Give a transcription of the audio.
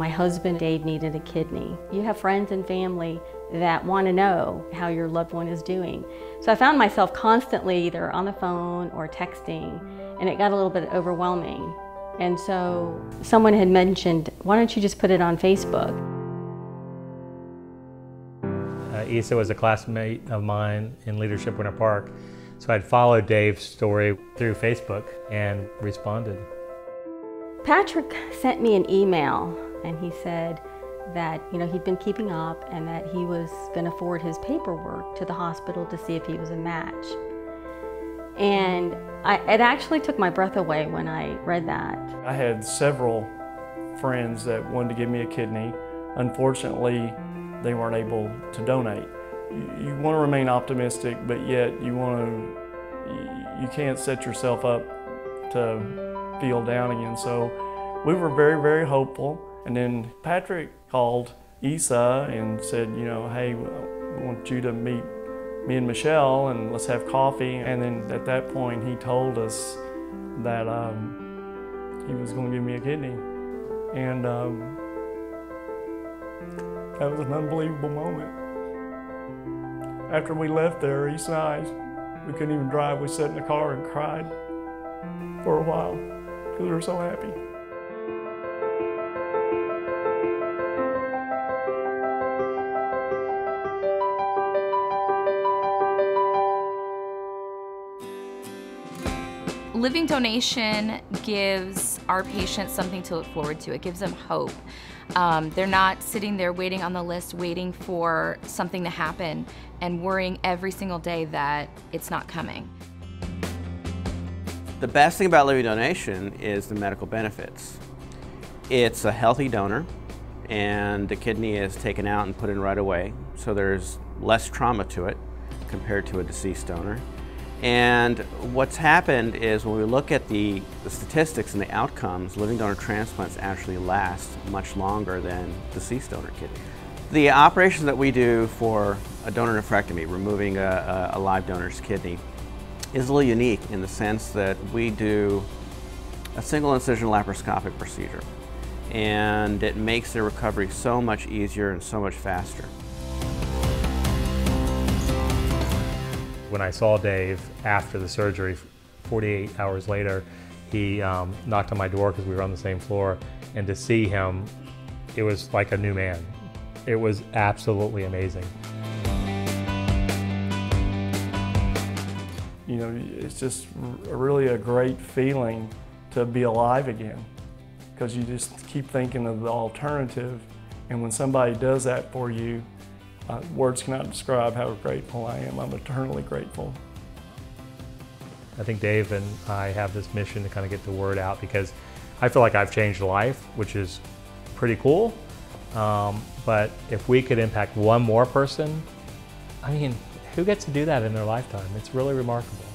my husband, Dave, needed a kidney. You have friends and family that want to know how your loved one is doing. So I found myself constantly either on the phone or texting, and it got a little bit overwhelming. And so someone had mentioned, why don't you just put it on Facebook? Issa was a classmate of mine in Leadership Winter Park, so I'd followed Dave's story through Facebook and responded. Patrick sent me an email, and he said that he'd been keeping up and that he was going to forward his paperwork to the hospital to see if he was a match. And it actually took my breath away when I read that. I had several friends that wanted to give me a kidney. Unfortunately, they weren't able to donate. You want to remain optimistic, but yet you can't set yourself up to feel down again. So we were very, very hopeful. And then Patrick called Issa and said, hey, we want you to meet me and Michelle and let's have coffee. And then at that point he told us that he was going to give me a kidney. And that was an unbelievable moment. After we left there, Issa and I, we couldn't even drive. We sat in the car and cried for a while because we were so happy. Living donation gives our patients something to look forward to. It gives them hope. They're not sitting there waiting on the list, waiting for something to happen and worrying every single day that it's not coming. The best thing about living donation is the medical benefits. It's a healthy donor, and the kidney is taken out and put in right away, so there's less trauma to it compared to a deceased donor. And what's happened is when we look at the statistics and the outcomes, living donor transplants actually last much longer than deceased donor kidney. The operation that we do for a donor nephrectomy, removing a live donor's kidney, is a little unique in the sense that we do a single incision laparoscopic procedure, and it makes the recovery so much easier and so much faster. When I saw Dave after the surgery, 48 hours later, he knocked on my door because we were on the same floor, and to see him, it was like a new man. It was absolutely amazing. It's just really a great feeling to be alive again, because you just keep thinking of the alternative, and when somebody does that for you, words cannot describe how grateful I am. I'm eternally grateful. I think Dave and I have this mission to kind of get the word out, because I feel like I've changed a life, which is pretty cool. But if we could impact one more person, I mean, who gets to do that in their lifetime? It's really remarkable.